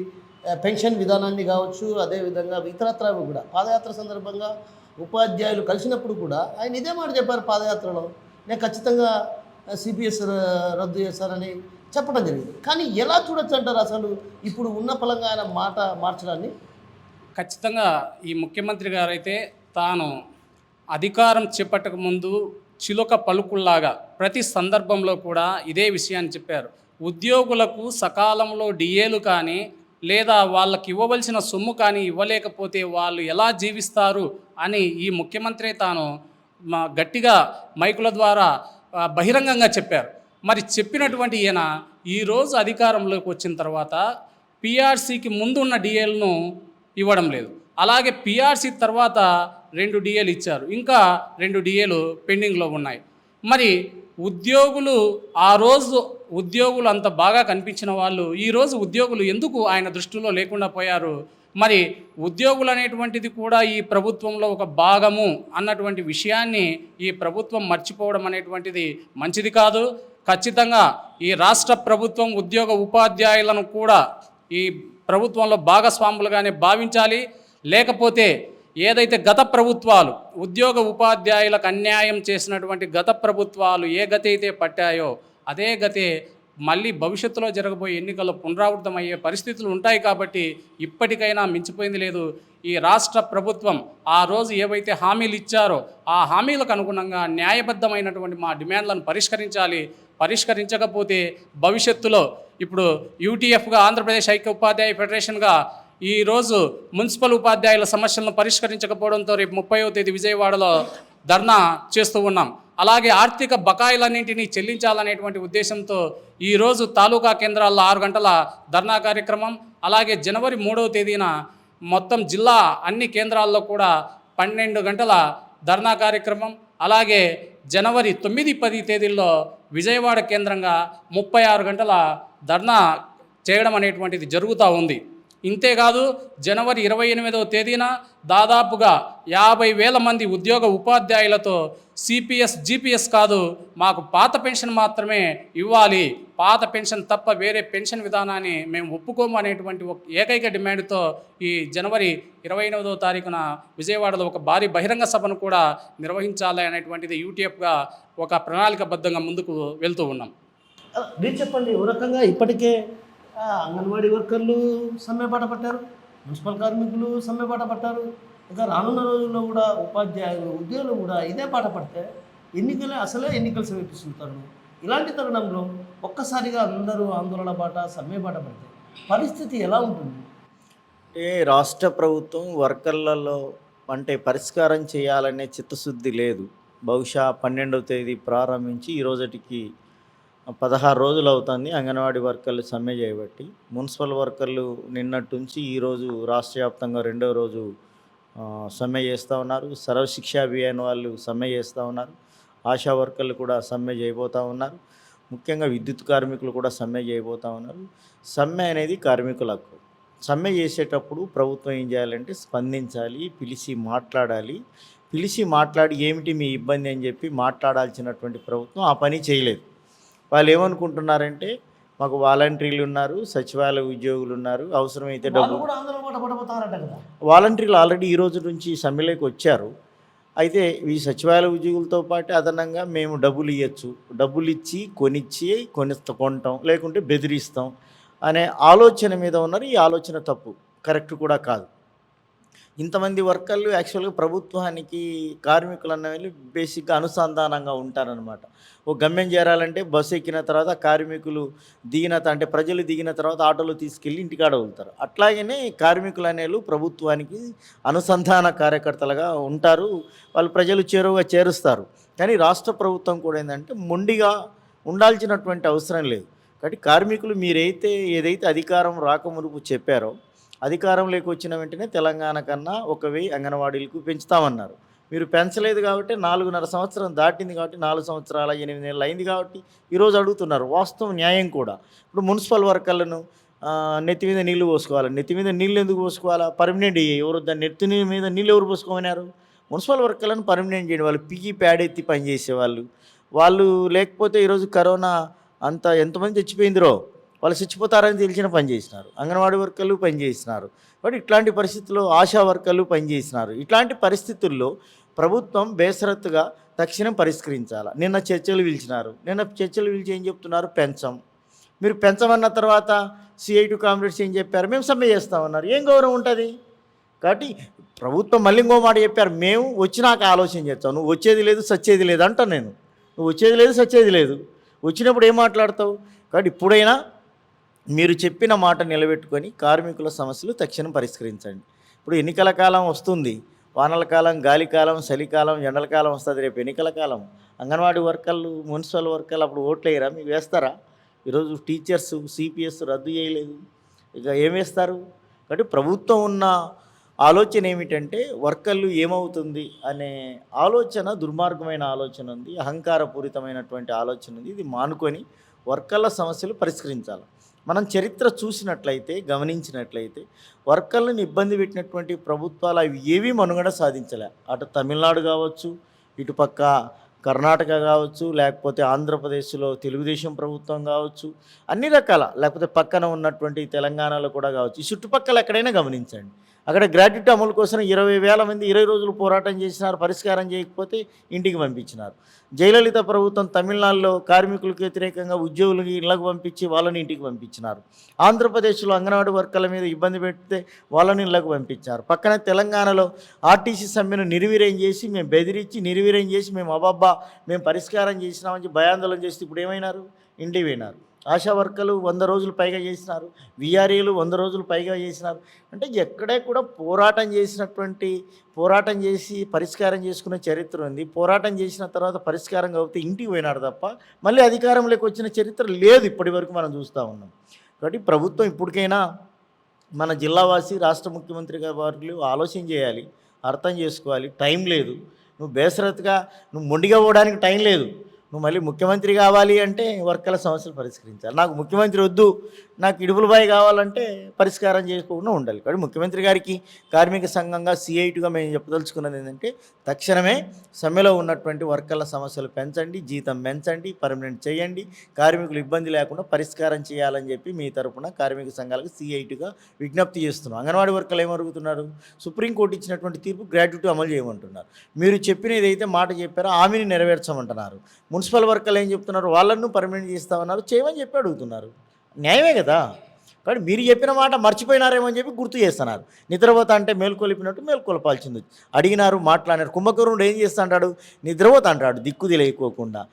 పెన్షన్ విధానాన్ని కావచ్చు, అదేవిధంగా ఇతరత్ర కూడా పాదయాత్ర సందర్భంగా ఉపాధ్యాయులు కలిసినప్పుడు కూడా ఆయన ఇదే మాట చెప్పారు. పాదయాత్రలో నేను ఖచ్చితంగా సిపిఎస్ రద్దు చేస్తారని చెప్పడం జరిగింది. కానీ ఎలా చూడొచ్చు అంటారు అసలు ఇప్పుడు ఉన్న పలంగా ఆయన మాట మార్చడాన్ని? ఖచ్చితంగా ఈ ముఖ్యమంత్రి గారైతే తాను అధికారం చేపట్టక ముందు చిలుక పలుకుల్లాగా ప్రతి సందర్భంలో కూడా ఇదే విషయాన్ని చెప్పారు. ఉద్యోగులకు సకాలంలో డిఏలు కానీ లేదా వాళ్ళకి ఇవ్వవలసిన సొమ్ము కానీ ఇవ్వలేకపోతే వాళ్ళు ఎలా జీవిస్తారు అని ఈ ముఖ్యమంత్రి తాను గట్టిగా మైకుల ద్వారా బహిరంగంగా చెప్పారు. మరి చెప్పినటువంటి ఈయన ఈరోజు అధికారంలోకి వచ్చిన తర్వాత పిఆర్సీకి ముందు ఉన్న డిఏలను ఇవ్వడం లేదు. అలాగే పిఆర్సీ తర్వాత 2 డిఏలు ఇచ్చారు, ఇంకా 2 డిఏలు పెండింగ్లో ఉన్నాయి. మరి ఉద్యోగులు ఆ రోజు ఉద్యోగులు అంత బాగా కనిపించిన వాళ్ళు ఈరోజు ఉద్యోగులు ఎందుకు ఆయన దృష్టిలో లేకుండా పోయారు? మరి ఉద్యోగులు అనేటువంటిది కూడా ఈ ప్రభుత్వంలో ఒక భాగము అన్నటువంటి విషయాన్ని ఈ ప్రభుత్వం మర్చిపోవడం అనేటువంటిది మంచిది కాదు. ఖచ్చితంగా ఈ రాష్ట్ర ప్రభుత్వం ఉద్యోగ ఉపాధ్యాయులను కూడా ఈ ప్రభుత్వంలో భాగస్వాములుగానే భావించాలి. లేకపోతే ఏదైతే గత ప్రభుత్వాలు ఉద్యోగ ఉపాధ్యాయులకు అన్యాయం చేసినటువంటి గత ప్రభుత్వాలు ఏ గతి అయితే పట్టాయో అదే గతే మళ్ళీ భవిష్యత్తులో జరగబోయే ఎన్నికల్లో పునరావృతమయ్యే పరిస్థితులు ఉంటాయి కాబట్టి ఇప్పటికైనా మించిపోయింది లేదు. ఈ రాష్ట్ర ప్రభుత్వం ఆ రోజు ఏవైతే హామీలు ఇచ్చారో ఆ హామీలకు అనుగుణంగా న్యాయబద్ధమైనటువంటి మా డిమాండ్లను పరిష్కరించాలి. పరిష్కరించకపోతే భవిష్యత్తులో ఇప్పుడు యూటీఎఫ్గా ఆంధ్రప్రదేశ్ ఐక్య ఉపాధ్యాయ ఫెడరేషన్గా ఈరోజు మున్సిపల్ ఉపాధ్యాయుల సమస్యలను పరిష్కరించకపోవడంతో రేపు 30వ తేదీ విజయవాడలో ధర్నా చేస్తూ ఉన్నాం. అలాగే ఆర్థిక బకాయిలన్నింటినీ చెల్లించాలనేటువంటి ఉద్దేశంతో ఈరోజు తాలూకా కేంద్రాల్లో 6 గంటల ధర్నా కార్యక్రమం, అలాగే జనవరి 3వ తేదీన మొత్తం జిల్లా అన్ని కేంద్రాల్లో కూడా 12 గంటల ధర్నా కార్యక్రమం, అలాగే జనవరి 9, 10 తేదీల్లో విజయవాడ కేంద్రంగా 36 గంటల ధర్నా చేయడం అనేటువంటిది జరుగుతూ ఉంది. ఇంతేకాదు జనవరి 28వ తేదీన దాదాపుగా 50,000 మంది ఉద్యోగ ఉపాధ్యాయులతో సిపిఎస్ జిపిఎస్ కాదు, మాకు పాత పెన్షన్ మాత్రమే ఇవ్వాలి, పాత పెన్షన్ తప్ప వేరే పెన్షన్ విధానాన్ని మేము ఒప్పుకోము అనేటువంటి ఒక ఏకైక డిమాండ్తో ఈ జనవరి 28వ తారీఖున విజయవాడలో ఒక భారీ బహిరంగ సభను కూడా నిర్వహించాలి అనేటువంటిది యూటీఎఫ్గా ఒక ప్రణాళికబద్ధంగా ముందుకు వెళ్తూ ఉన్నాం. మీరు చెప్పండి, ఓ రకంగా ఇప్పటికే అంగన్వాడీ వర్కర్లు సమ్మె బాట పట్టారు, మున్సిపల్ కార్మికులు సమ్మె బాట పట్టారు, ఇంకా రానున్న రోజుల్లో కూడా ఉపాధ్యాయులు ఉద్యోగులు కూడా ఇదే బాట పడితే అసలే ఎన్నికలు సమీపిస్తుంటారు. ఇలాంటి తరుణంలో ఒక్కసారిగా అందరూ ఆందోళన బాట సమ్మె బాట పడితే పరిస్థితి ఎలా ఉంటుంది? అంటే రాష్ట్ర ప్రభుత్వం వర్కర్లలో అంటే పరిష్కారం చేయాలనే చిత్తశుద్ధి లేదు. బహుశా 12వ తేదీ ప్రారంభించి ఈ రోజుటికి 16 రోజులు అవుతుంది అంగన్వాడీ వర్కర్లు సమ్మె చేయబట్టి. మున్సిపల్ వర్కర్లు నిన్నటి నుంచి ఈరోజు రాష్ట్ర వ్యాప్తంగా 2వ రోజు సమ్మె చేస్తూ ఉన్నారు. సర్వశిక్షా అభియాన్ వాళ్ళు సమ్మె చేస్తూ ఉన్నారు. ఆశా వర్కర్లు కూడా సమ్మె చేయబోతూ ఉన్నారు. ముఖ్యంగా విద్యుత్ కార్మికులు కూడా సమ్మె చేయబోతూ ఉన్నారు. సమ్మె అనేది కార్మికుల హక్కు. సమ్మె చేసేటప్పుడు ప్రభుత్వం ఏం చేయాలంటే స్పందించాలి, పిలిచి మాట్లాడాలి. పిలిచి మాట్లాడి ఏమిటి మీ ఇబ్బంది అని చెప్పి మాట్లాడాల్సినటువంటి ప్రభుత్వం ఆ పని చేయలేదు. వాళ్ళు ఏమనుకుంటున్నారంటే మాకు వాలంటీర్లు ఉన్నారు, సచివాలయ ఉద్యోగులు ఉన్నారు, అవసరమైతే డబ్బు. వాలంటీర్లు ఆల్రెడీ ఈ రోజు నుంచి సమ్మెలోకి వచ్చారు. అయితే ఈ సచివాలయ ఉద్యోగులతో పాటు అదనంగా మేము డబ్బులు ఇవ్వచ్చు, డబ్బులు ఇచ్చి కొంటాం, లేకుంటే బెదిరిస్తాం అనే ఆలోచన మీద ఉన్నారు. ఈ ఆలోచన తప్పు, కరెక్ట్ కూడా కాదు. ఇంతమంది వర్కర్లు యాక్చువల్గా ప్రభుత్వానికి కార్మికులు అన్నవి బేసిక్గా అనుసంధానంగా ఉంటారనమాట. ఒక గమ్యం చేరాలంటే బస్సు ఎక్కిన తర్వాత కార్మికులు అంటే ప్రజలు దిగిన తర్వాత ఆటోలో తీసుకెళ్ళి ఇంటికాడ వెళ్తారు. అట్లాగనే కార్మికులు అనేలు ప్రభుత్వానికి అనుసంధాన కార్యకర్తలుగా ఉంటారు. వాళ్ళు ప్రజలు చేరువుగా చేరుస్తారు. కానీ రాష్ట్ర ప్రభుత్వం కూడా ఏంటంటే మొండిగా ఉండాల్సినటువంటి అవసరం లేదు. కాబట్టి కార్మికులు ఏదైతే అధికారం రాకమునుపు చెప్పారో అధికారంలోకి వచ్చిన వెంటనే తెలంగాణ కన్నా 1,000 అంగన్వాడీలకు పెంచుతామన్నారు. మీరు పెంచలేదు కాబట్టి 4.5 సంవత్సరం దాటింది కాబట్టి 4 సంవత్సరాల 8 నెలలు అయింది కాబట్టి ఈరోజు అడుగుతున్నారు. వాస్తవం న్యాయం కూడా. ఇప్పుడు మున్సిపల్ వర్కర్లను నెత్తి మీద నీళ్లు పోసుకోవాలి. నెత్తి మీద నీళ్ళు ఎందుకు పోసుకోవాలా? పర్మనెంట్ ఎవరు దాన్ని నెత్తి మీద నీళ్ళు ఎవరు పోసుకోమన్నారు? మున్సిపల్ వర్కర్లను పర్మనెంట్ చేయండి. వాళ్ళు పిగి ప్యాడ్ ఎత్తి పనిచేసేవాళ్ళు. వాళ్ళు లేకపోతే ఈరోజు కరోనా ఎంతమంది చచ్చిపోయిందిరో వాళ్ళు చచ్చిపోతారని తెలిసిన పని చేసినారు. అంగన్వాడీ వర్కర్లు పనిచేసినారు. బట్ ఇట్లాంటి పరిస్థితుల్లో ఆశా వర్కర్లు పనిచేసినారు. ఇట్లాంటి పరిస్థితుల్లో ప్రభుత్వం బేసరత్తుగా తక్షణం పరిష్కరించాలి. నిన్న చర్చలు పిలిచి ఏం చెప్తున్నారు? మీరు పెంచమన్న తర్వాత CI2 కామ్రేడ్స్ ఏం చెప్పారు? మేము సమ్మె చేస్తామన్నారు. ఏం గౌరవం ఉంటుంది? కాబట్టి ప్రభుత్వం మళ్ళీ ఇంకో మాట చెప్పారు, మేము వచ్చినాక ఆలోచన చేస్తాం. నువ్వు వచ్చేది లేదు సచ్చేది లేదు అంటాను నేను. నువ్వు వచ్చేది లేదు సచ్చేది లేదు. వచ్చినప్పుడు ఏం మాట్లాడతావు? కాబట్టి ఇప్పుడైనా మీరు చెప్పిన మాట నిలబెట్టుకొని కార్మికుల సమస్యలు తక్షణం పరిష్కరించండి. ఇప్పుడు ఎన్నికల కాలం వస్తుంది. వానల కాలం, గాలి కాలం, చలికాలం, ఎండల కాలం వస్తుంది. రేపు ఎన్నికల కాలం. అంగన్వాడీ వర్కర్లు, మున్సిపల్ వర్కర్లు అప్పుడు ఓట్లు వేయరా? మీకు వేస్తారా? ఈరోజు టీచర్స్ సిపిఎస్ రద్దు చేయలేదు, ఇక ఏం వేస్తారు? కాబట్టి ప్రభుత్వం ఉన్న ఆలోచన ఏమిటంటే వర్కర్లు ఏమవుతుంది అనే ఆలోచన దుర్మార్గమైన ఆలోచన ఉంది, అహంకారపూరితమైనటువంటి ఆలోచన ఉంది. ఇది మానుకొని వర్కర్ల సమస్యలు పరిష్కరించాలి. మనం చరిత్ర చూసినట్లయితే, గమనించినట్లయితే వర్కర్లను ఇబ్బంది పెట్టినటువంటి ప్రభుత్వాలు అవి ఏవీ మనుగడ సాధించలే. అటు తమిళనాడు కావచ్చు, ఇటుపక్క కర్ణాటక కావచ్చు, లేకపోతే ఆంధ్రప్రదేశ్లో తెలుగుదేశం ప్రభుత్వం కావచ్చు, అన్ని రకాల, లేకపోతే పక్కన ఉన్నటువంటి తెలంగాణలో కూడా కావచ్చు, ఈ చుట్టుపక్కల ఎక్కడైనా గమనించండి, అక్కడ గ్రాట్యుటీ అమలు కోసం 20,000 మంది 20 రోజులు పోరాటం చేసినారు, పరిష్కారం చేయకపోతే ఇంటికి పంపించినారు. జయలలిత ప్రభుత్వం తమిళనాడులో కార్మికులకు వ్యతిరేకంగా ఉద్యోగులకి ఇళ్లకు పంపించి వాళ్ళని ఇంటికి పంపించినారు. ఆంధ్రప్రదేశ్లో అంగన్వాడీ వర్కర్ల మీద ఇబ్బంది పెడితే వాళ్ళని ఇళ్లకు పంపించారు. పక్కన తెలంగాణలో ఆర్టీసీ సమ్మెను నిర్వీర్యం చేసి, మేము బెదిరించి నిర్వీర్యం చేసి, మేము పరిష్కారం చేసినామని భయాందోళన చేస్తే ఇప్పుడు ఏమైనారు? ఇంటికి పోయినారు. ఆశా వర్కర్లు 100 రోజులు పైగా చేసినారు, విఆర్ఏలు 100 రోజులు పైగా చేసినారు. అంటే ఎక్కడే కూడా పోరాటం చేసి పరిష్కారం చేసుకునే చరిత్ర ఉంది. పోరాటం చేసిన తర్వాత పరిష్కారం కాకపోతే ఇంటికి పోయినాడు తప్ప మళ్ళీ అధికారంలోకి వచ్చిన చరిత్ర లేదు ఇప్పటి వరకు మనం చూస్తూ ఉన్నాం. కాబట్టి ప్రభుత్వం ఇప్పటికైనా మన జిల్లావాసి రాష్ట్ర ముఖ్యమంత్రి గారు ఆలోచన చేయాలి, అర్థం చేసుకోవాలి. టైం లేదు, నువ్వు బేసరత్గా మొండిగా పోవడానికి టైం లేదు. నువ్వు మళ్ళీ ముఖ్యమంత్రి కావాలి అంటే వర్కర్ల సమస్యలు పరిష్కరించాలి. నాకు ముఖ్యమంత్రి వద్దు, నాకు ఇడుపులబాయి కావాలంటే పరిష్కారం చేసుకోకుండా ఉండాలి. కాబట్టి ముఖ్యమంత్రి గారికి కార్మిక సంఘంగా సిఐటిగా మేము చెప్పదలుచుకున్నది ఏంటంటే తక్షణమే సమ్మెలో ఉన్నటువంటి వర్కర్ల సమస్యలు పెంచండి, జీతం పెంచండి, పర్మనెంట్ చేయండి, కార్మికులు ఇబ్బంది లేకుండా పరిష్కారం చేయాలని చెప్పి మీ తరపున కార్మిక సంఘాలకు సిఐటిగా విజ్ఞప్తి చేస్తున్నాం. అంగన్వాడీ వర్కర్లు ఏమరుగుతున్నారు? సుప్రీంకోర్టు ఇచ్చినటువంటి తీర్పు గ్రాట్యుటీ అమలు చేయమంటున్నారు. మీరు చెప్పిన ఏదైతే మాట చెప్పారో హామీని నెరవేర్చమంటున్నారు. మున్సిపల్ వర్కర్లు ఏం చెప్తున్నారు? వాళ్ళను పర్మనెంట్ చేస్తామన్నారు, చేయమని చెప్పి అడుగుతున్నారు. న్యాయమే కదా. కాబట్టి మీరు చెప్పిన మాట మర్చిపోయినారేమో అని చెప్పి గుర్తు చేస్తున్నారు. నిద్రపోతా అంటే మేల్కొలిపినట్టు మేల్కొలపాల్సింది. అడిగినారు, మాట్లాడారు. కుంభకర్ణుడు ఏం చేస్తా అంటాడు? నిద్రపోతా అంటాడు దిక్కు తెలియకోకుండా.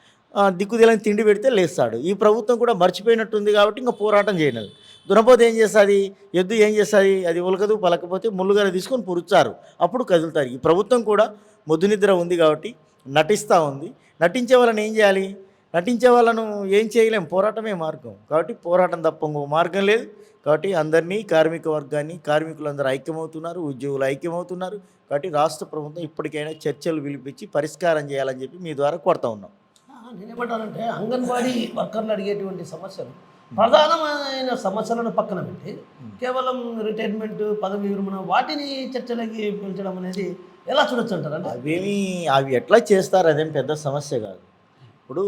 దిక్కు తెలియని తిండి పెడితే లేస్తాడు. ఈ ప్రభుత్వం కూడా మర్చిపోయినట్టుంది కాబట్టి ఇంకా పోరాటం చేయలేదు. దునపోతే ఏం చేస్తుంది? ఎద్దు ఏం చేస్తుంది? అది ఉలకదు, పలకపోతే ముళ్ళుగానే తీసుకొని పురుచారు, అప్పుడు కదులుతారు. ఈ ప్రభుత్వం కూడా మొద్దు నిద్ర ఉంది కాబట్టి నటిస్తూ ఉంది. నటించే వాళ్ళని ఏం చేయాలి? నటించే వాళ్ళను ఏం చేయలేం, పోరాటమే మార్గం. కాబట్టి పోరాటం తప్ప ఇంకో మార్గం లేదు. కాబట్టి అందరినీ, కార్మిక వర్గాన్ని, కార్మికులందరూ ఐక్యమవుతున్నారు, ఉద్యోగులు ఐక్యమవుతున్నారు. కాబట్టి రాష్ట్ర ప్రభుత్వం ఇప్పటికైనా చర్చలు పిలిపించి పరిష్కారం చేయాలని చెప్పి మీ ద్వారా కోరుతా ఉన్నాం. నేనేమంటానంటే అంగన్వాడీ వర్కర్లు అడిగేటువంటి సమస్యలు, ప్రధానమైన సమస్యలను పక్కన పెట్టి కేవలం రిటైర్మెంట్, పదవి విరమణ, వాటిని చర్చలకి పిలిచడం అనేది ఎలా చూడొచ్చు అంటారు? అవి ఎట్లా చేస్తారు? అదేం పెద్ద సమస్య కాదు. ఇప్పుడు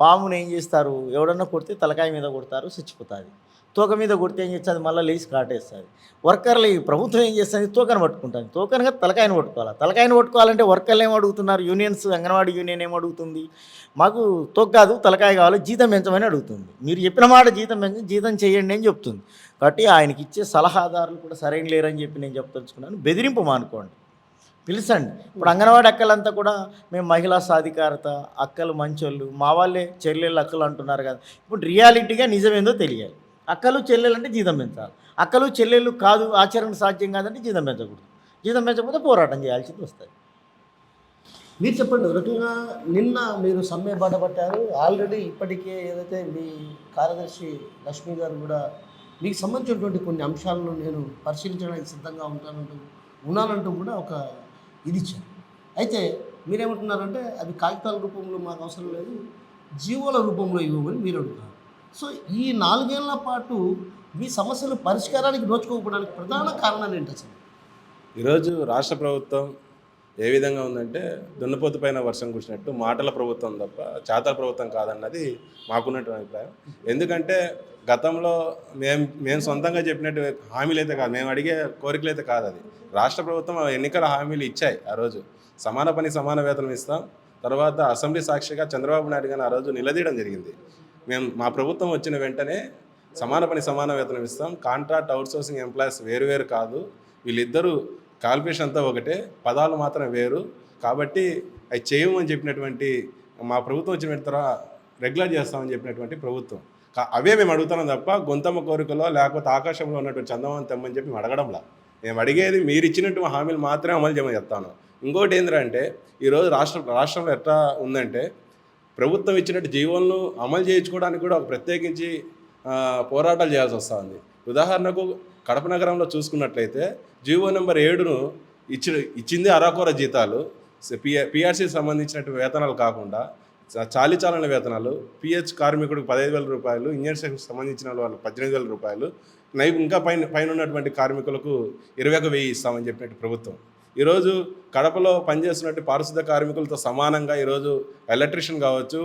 పాముని ఏం చేస్తారు? ఎవడన్నా కొడితే తలకాయ మీద కొడతారు, చచ్చిపోతుంది. తోక మీద కొడితే ఏం చేస్తుంది? మళ్ళీ లేచి కాటేస్తుంది. వర్కర్లు ఈ ప్రభుత్వం ఏం చేస్తుంది? తోకను పట్టుకుంటుంది. తోకనుగా తలకాయను పట్టుకోవాలి. తలకాయను పట్టుకోవాలంటే వర్కర్లు ఏం అడుగుతున్నారు? యూనియన్స్, అంగన్వాడీ యూనియన్ ఏం అడుగుతుంది? మాకు తోక కాదు తలకాయ కావాలి, జీతం పెంచమని అడుగుతుంది. మీరు చెప్పిన మాట జీతం చేయండి అని చెప్తుంది. కాబట్టి ఆయనకి ఇచ్చే సలహాదారులు కూడా సరైన లేరని చెప్పి నేను చెప్పదలుచుకున్నాను. బెదిరింపు మానుకోండి, పిలిచండి. ఇప్పుడు అంగన్వాడీ అక్కలంతా కూడా మేము మహిళా సాధికారత, అక్కలు మంచోళ్ళు, మా వాళ్ళే చెల్లెళ్ళు అక్కలు అంటున్నారు కదా. ఇప్పుడు రియాలిటీగా నిజమేందో తెలియాలి. అక్కలు చెల్లెలు అంటే జీతం పెంచాలి. అక్కలు చెల్లెళ్ళు కాదు, ఆచరణ సాధ్యం కాదంటే జీతం పెంచకూడదు. జీతం పెంచకపోతే పోరాటం చేయాల్సింది వస్తుంది. మీరు చెప్పండి, ఒక రకంగా నిన్న మీరు సమ్మె బాట పట్టారు. ఆల్రెడీ ఇప్పటికే ఏదైతే మీ కార్యదర్శి లక్ష్మి గారు కూడా మీకు సంబంధించినటువంటి కొన్ని అంశాలను నేను పరిశీలించడానికి సిద్ధంగా ఉన్నానంటూ కూడా ఒక ఇది ఇచ్చారు. అయితే మీరేమంటున్నారంటే అది కాగితాల రూపంలో మాకు అవసరం లేదు, జీవోల రూపంలో ఇవ్వమని మీరు అడుగుతారు. సో ఈ 4 ఏళ్ల పాటు మీ సమస్యలు పరిష్కారానికి నోచుకోకపోవడానికి ప్రధాన కారణాలు ఏంటి అసలు? ఈరోజు రాష్ట్ర ప్రభుత్వం ఏ విధంగా ఉందంటే దున్నపోతు పైన వర్షం కురిసినట్టు మాటల ప్రభుత్వం తప్ప చేతల ప్రభుత్వం కాదన్నది మాకున్నటువంటి అభిప్రాయం. ఎందుకంటే గతంలో మేము సొంతంగా చెప్పినట్టు హామీలు అయితే కాదు, మేము అడిగే కోరికలు అయితే కాదు. అది రాష్ట్ర ప్రభుత్వం ఎన్నికల హామీలు ఇచ్చాయి. ఆ రోజు సమాన పని సమాన వేతనం ఇస్తాం. తర్వాత అసెంబ్లీ సాక్షిగా చంద్రబాబు నాయుడు గారిని ఆ రోజు నిలదీయడం జరిగింది. మా ప్రభుత్వం వచ్చిన వెంటనే సమాన పని సమాన వేతనం ఇస్తాం, కాంట్రాక్ట్ అవుట్సోర్సింగ్ ఎంప్లాయీస్ వేరు కాదు, వీళ్ళిద్దరూ కాల్కులేషన్ అంతా ఒకటే, పదాలు మాత్రం వేరు, కాబట్టి అవి చేయమని చెప్పినటువంటి మా ప్రభుత్వం వచ్చిన తర్వాత రెగ్యులర్ చేస్తామని చెప్పినటువంటి ప్రభుత్వం. అవే మేము అడుగుతున్నాం తప్ప గొంతమ్మ కోరికలో లేకపోతే ఆకాశంలో ఉన్నటువంటి చందమామ తెమ్మని చెప్పి మేము అడగడంలా. మేము అడిగేది మీరు ఇచ్చినట్టు హామీలు మాత్రమే అమలు చేయమని చెప్తాను. ఇంకోటి ఏంటంటే ఈరోజు రాష్ట్రంలో ఎట్లా ఉందంటే ప్రభుత్వం ఇచ్చినట్టు జీవోలను అమలు చేయించుకోవడానికి కూడా ఒక ప్రత్యేకించి పోరాటాలు చేయాల్సి వస్తుంది. ఉదాహరణకు కడప నగరంలో చూసుకున్నట్లయితే జీవో నెంబర్ 7ను ఇచ్చింది అరాకొర జీతాలు, పిఆర్సీ సంబంధించినట్టు వేతనాలు కాకుండా చాలీచాలన వేతనాలు, పిహెచ్ కార్మికుడికి 15,000 రూపాయలు, ఇంజనీర్స్కి సంబంధించిన వాళ్ళు 18,000 రూపాయలు, ఇంకా పైన ఉన్నటువంటి కార్మికులకు 21,000 ఇస్తామని చెప్పినట్టు ప్రభుత్వం. ఈరోజు కడపలో పనిచేస్తున్నట్టు పారిశుద్ధ కార్మికులతో సమానంగా ఈరోజు ఎలక్ట్రీషియన్ కావచ్చు,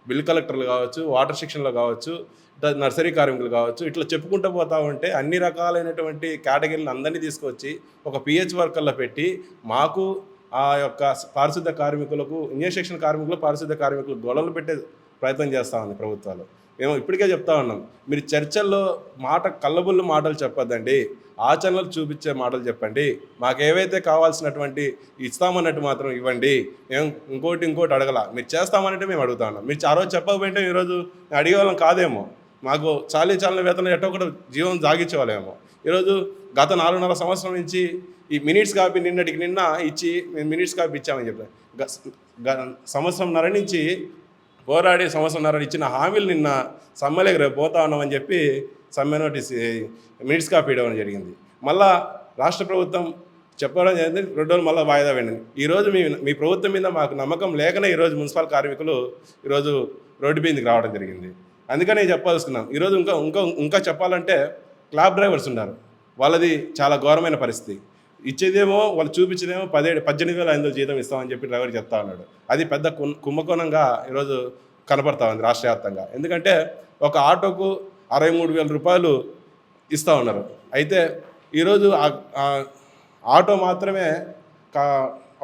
బిల్ కలెక్టర్లు కావచ్చు, వాటర్ సెక్షన్లో కావచ్చు, ఇట్లా నర్సరీ కార్మికులు కావచ్చు, ఇట్లా చెప్పుకుంటూ పోతా ఉంటే అన్ని రకాలైనటువంటి కేటగిరీలను అందరినీ తీసుకొచ్చి ఒక పిహెచ్ వర్కర్లో పెట్టి మాకు ఆ యొక్క పారిశుద్ధ కార్మికులకు, ఇంజనీర్ సెక్షన్ కార్మికులు, పారిశుద్ధ కార్మికులకు గొడవలు పెట్టే ప్రయత్నం చేస్తూ ఉంది ప్రభుత్వాలు. మేము ఇప్పటికే చెప్తా ఉన్నాం, మీరు చర్చల్లో కళ్ళబుల్లు మాటలు చెప్పొద్దండి, ఆచరణలు చూపించే మాటలు చెప్పండి. మాకు ఏవైతే కావాల్సినటువంటి ఇస్తామన్నట్టు మాత్రం ఇవ్వండి. మేము ఇంకోటి అడగల, మీరు చేస్తామన్నట్టు మేము అడుగుతా ఉన్నాం. మీరు ఆ రోజు చెప్పకపోయింటే ఈరోజు అడిగేవాళ్ళం కాదేమో, మాకు చాలీ వేతనం ఎట్టో ఒకటి జీవం సాగించేవాళ్ళేమో. ఈరోజు గత 4.5 సంవత్సరం నుంచి ఈ మినిట్స్ కాపీ నిన్న ఇచ్చి మేము మినిట్స్ కాపీ ఇచ్చామని చెప్పాను. సంవత్సరంన్నర నుంచి పోరాడి సంవత్సరంన్నర ఇచ్చిన హామీలు నిన్న సమ్మెలోకి రేపు పోతా ఉన్నామని చెప్పి సమ్మె నోటీస్ మినిట్స్ కాపీ ఇవ్వడం జరిగింది. మళ్ళా రాష్ట్ర ప్రభుత్వం చెప్పడం జరిగింది, 2 రోజులు మళ్ళీ వాయిదా వేయండి. ఈరోజు మీ ప్రభుత్వం మీద మాకు నమ్మకం లేకనే ఈరోజు మున్సిపల్ కార్మికులు ఈరోజు రోడ్డు మీదకి రావడం జరిగింది. అందుకనే చెప్పాల్సుకున్నాం. ఈరోజు ఇంకా చెప్పాలంటే క్లాబ్ డ్రైవర్స్ ఉన్నారు, వాళ్ళది చాలా ఘోరమైన పరిస్థితి. ఇచ్చేదేమో వాళ్ళు చూపించేదేమో 18,500 జీతం ఇస్తామని చెప్పి డ్రైవర్ చెప్తా ఉన్నాడు. అది పెద్ద కుంభకోణంగా ఈరోజు కనపడతా ఉంది రాష్ట్ర వ్యాప్తంగా. ఎందుకంటే ఒక ఆటోకు 63,000 రూపాయలు ఇస్తూ ఉన్నారు. అయితే ఈరోజు ఆటో మాత్రమే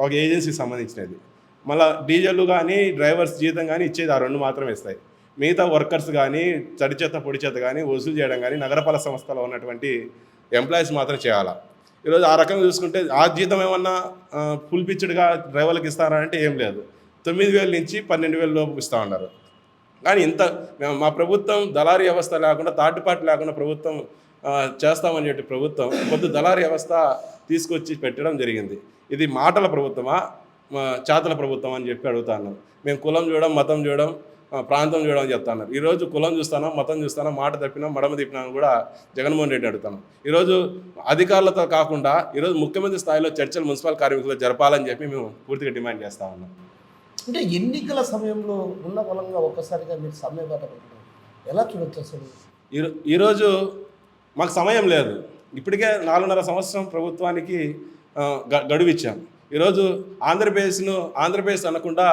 ఒక ఏజెన్సీకి సంబంధించినది. మళ్ళీ డీజిల్ కానీ డ్రైవర్స్ జీతం కానీ ఇచ్చేది ఆ 2 మాత్రమే ఇస్తాయి. మిగతా వర్కర్స్ కానీ తడి చేత పొడి చేత కానీ వసూలు చేయడం కానీ నగరపాలక సంస్థలో ఉన్నటువంటి ఎంప్లాయీస్ మాత్రం చేయాలా. ఈరోజు ఆ రకంగా చూసుకుంటే ఆ జీతం ఏమన్నా ఫుల్ పిచ్డ్గా డ్రైవర్లకు ఇస్తారా అంటే ఏం లేదు. 9,000 నుంచి 12,000 లోపు ఇస్తూ ఉన్నారు. కానీ మా ప్రభుత్వం దళారీ వ్యవస్థ లేకుండా, థర్డ్ పార్టీ లేకుండా ప్రభుత్వం చేస్తామని చెప్పి ప్రభుత్వం దళారీ వ్యవస్థ తీసుకొచ్చి పెట్టడం జరిగింది. ఇది మాటల ప్రభుత్వమా, చేతల ప్రభుత్వం అని చెప్పి అడుగుతాను. మేము కులం చూడడం, మతం చూడడం, ప్రాంతం చూడడం అని చెప్తాను. ఈరోజు కులం చూస్తాను, మతం చూస్తాను, మాట తప్పినా మడమ తిప్పినాను కూడా జగన్మోహన్ రెడ్డి అడుగుతాను. ఈరోజు అధికారులతో కాకుండా ఈరోజు ముఖ్యమంత్రి స్థాయిలో చర్చలు మున్సిపల్ కార్మికులు జరపాలని చెప్పి మేము పూర్తిగా డిమాండ్ చేస్తా ఉన్నాం. అంటే ఎన్నికల సమయంలో ఉన్న బలంగా ఒక్కసారిగా మీరు సమయం పట్టబడుతున్నారు, ఎలా చూడొచ్చు అసలు? ఈరోజు మాకు సమయం లేదు. ఇప్పటికే 4.5 సంవత్సరం ప్రభుత్వానికి గడువు ఇచ్చాం. ఈరోజు ఆంధ్రప్రదేశ్ అనకుండా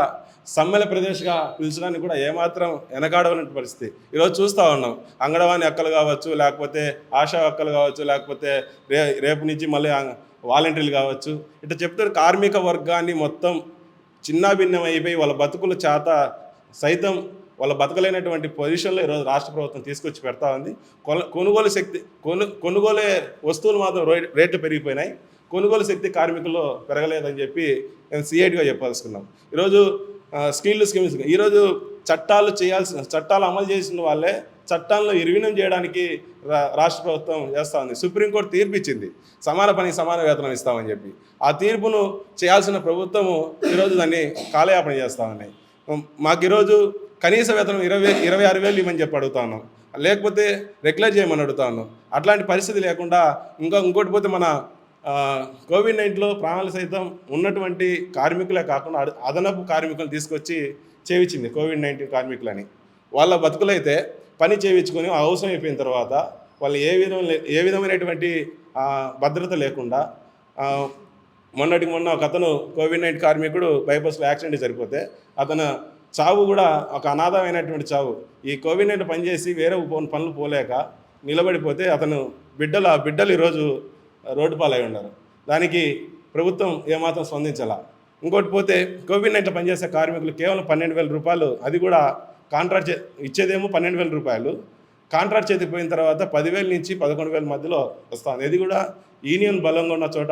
సమ్మెల ప్రదేశ్గా పిలిచడానికి కూడా ఏమాత్రం వెనకాడవని పరిస్థితి ఈరోజు చూస్తూ ఉన్నాం. అంగన్వాడీ అక్కలు కావచ్చు, లేకపోతే ఆశా అక్కలు కావచ్చు, లేకపోతే రేపు నుంచి మళ్ళీ వాలంటీర్లు కావచ్చు, ఇట్లా చెప్తారు. కార్మిక వర్గాన్ని మొత్తం చిన్నాభిన్నం అయిపోయి వాళ్ళ బతుకుల చేత సైతం వాళ్ళ బతకలేనటువంటి పొజిషన్లో ఈరోజు రాష్ట్ర ప్రభుత్వం తీసుకొచ్చి పెడతా ఉంది. కొనుగోలు శక్తి కొనుగోలే వస్తువులు మాత్రం రేట్లు పెరిగిపోయినాయి, కొనుగోలు శక్తి కార్మికుల్లో పెరగలేదని చెప్పి మేము సిఐటిగా చెప్పాల్సుకున్నాం. ఈరోజు స్కీమ్స్ ఈరోజు చట్టాలు అమలు చేసిన వాళ్ళే చట్టాలను నిర్వీణం చేయడానికి రాష్ట్ర ప్రభుత్వం చేస్తూ ఉంది. సుప్రీంకోర్టు తీర్పు ఇచ్చింది, సమాన పనికి సమాన వేతనం ఇస్తామని చెప్పి. ఆ తీర్పును చేయాల్సిన ప్రభుత్వము ఈరోజు దాన్ని కాలయాపన చేస్తూ ఉన్నాయి. మాకు ఈరోజు కనీస వేతనం 26,000 ఇవ్వని చెప్పి అడుగుతా ఉన్నాం, లేకపోతే రెగ్యులర్ చేయమని అడుగుతా ఉన్నాం. అట్లాంటి పరిస్థితి లేకుండా ఇంకోటి పోతే మన కోవిడ్-19లో ప్రాణాలు సైతం ఉన్నటువంటి కార్మికులే కాకుండా అదనపు కార్మికులు తీసుకొచ్చి చేయించింది కోవిడ్-19 కార్మికులని. వాళ్ళ బతుకులైతే పని చేయించుకొని అవసరం అయిపోయిన తర్వాత వాళ్ళు ఏ విధమైనటువంటి భద్రత లేకుండా మొన్న ఒక అతను కోవిడ్-19 కార్మికుడు బైపాస్లో యాక్సిడెంట్ సరిపోతే అతను చావు కూడా ఒక అనాథమైనటువంటి చావు. ఈ కోవిడ్-19 పనిచేసి వేరే పనులు పోలేక నిలబడిపోతే అతను బిడ్డలు ఈరోజు రోడ్డు పాలై ఉన్నారు. దానికి ప్రభుత్వం ఏమాత్రం స్పందించాల. ఇంకోటి పోతే కోవిడ్-19 పనిచేసే కార్మికులు కేవలం 12,000 రూపాయలు, అది కూడా కాంట్రాక్ట్ ఇచ్చేదేమో 12,000 రూపాయలు, కాంట్రాక్ట్ చేతికి పోయిన తర్వాత 10,000 నుంచి 11,000 మధ్యలో వస్తుంది. ఇది కూడా యూనియన్ బలంగా ఉన్న చోట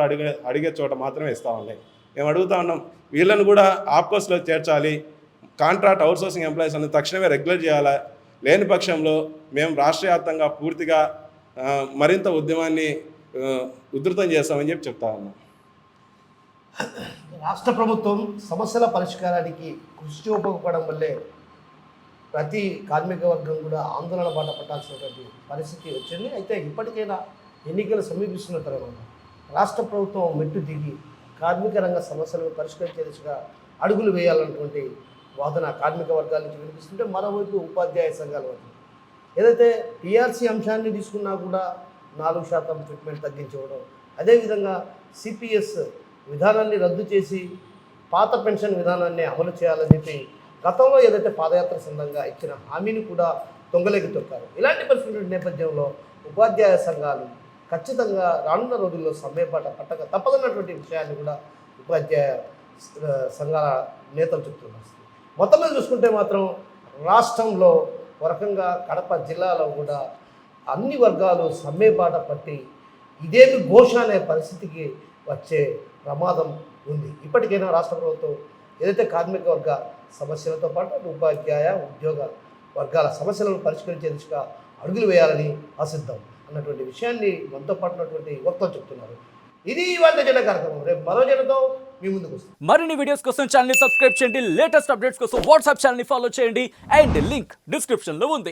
అడిగే చోట మాత్రమే ఇస్తూ ఉన్నాయి. మేము అడుగుతా ఉన్నాం, వీళ్ళని కూడా ఆప్కోస్లో చేర్చాలి, కాంట్రాక్ట్ అవుట్సోర్సింగ్ ఎంప్లాయీస్ అనేది తక్షణమే రెగ్యులర్ చేయాలి. లేని పక్షంలో మేము రాష్ట్ర వ్యాప్తంగా పూర్తిగా మరింత ఉద్యమాన్ని ఉధృతం చేస్తామని చెప్పి చెప్తా ఉన్నాం. రాష్ట్ర ప్రభుత్వం సమస్యల పరిష్కారానికి కృషి చూపకపోవడం వల్లే ప్రతి కార్మిక వర్గం కూడా ఆందోళన బాట పట్టాల్సినటువంటి పరిస్థితి వచ్చింది. అయితే ఇప్పటికైనా ఎన్నికలు సమీపిస్తున్న తర్వాత రాష్ట్ర ప్రభుత్వం మెట్టు దిగి కార్మిక రంగ సమస్యలను పరిష్కరించే దిశగా అడుగులు వేయాలన్నటువంటి వాదన కార్మిక వర్గాల నుంచి వినిపిస్తుంటే, మరోవైపు ఉపాధ్యాయ సంఘాల వద్ద ఏదైతే టీఆర్సీ అంశాన్ని తీసుకున్నా కూడా 4% ఫిట్మెంట్ తగ్గించడం, అదేవిధంగా సిపిఎస్ విధానాన్ని రద్దు చేసి పాత పెన్షన్ విధానాన్ని అమలు చేయాలని చెప్పి గతంలో ఏదైతే పాదయాత్ర సందర్భంగా ఇచ్చిన హామీని కూడా తొంగలేకి తొక్కారు. ఇలాంటి పరిస్థితుల నేపథ్యంలో ఉపాధ్యాయ సంఘాలు ఖచ్చితంగా రానున్న రోజుల్లో సమ్మెబాట పట్టక తప్పదన్నటువంటి విషయాన్ని కూడా ఉపాధ్యాయ సంఘాల నేతలు చెప్తున్నారు. మొత్తం మీద చూసుకుంటే మాత్రం రాష్ట్రంలో ఒక రకంగా కడప జిల్లాలో కూడా అన్ని వర్గాలు సమ్మెబాట పట్టి ఇదేమి ఘోష అనే పరిస్థితికి వచ్చే ప్రమాదం ఉంది. ఇప్పటికైనా రాష్ట్ర ప్రభుత్వం ఏదైతే కార్మిక వర్గ సమస్యలతో పాటు ఉపాధ్యాయ ఉద్యోగ వర్గాల సమస్యలను పరిష్కరించే దిశగా అడుగులు వేయాలని ఆశిద్దాం అన్నటువంటి విషయాన్ని మనతో పాటు ఉన్నటువంటి వక్తలు చెప్తున్నారు. ఇది ఇవాళ ఎజెండా కార్యక్రమం. రేపు మరో ఎజెండాతో మీ ముందుకు వస్తాం. మరిన్ని వీడియోస్ కోసం ఛానల్ ని సబ్స్క్రైబ్ చేయండి, లేటెస్ట్ అప్డేట్స్ కోసం వాట్సాప్ ఛానల్ ని ఫాలో చేయండి అండ్ లింక్ డిస్క్రిప్షన్ లో ఉంది.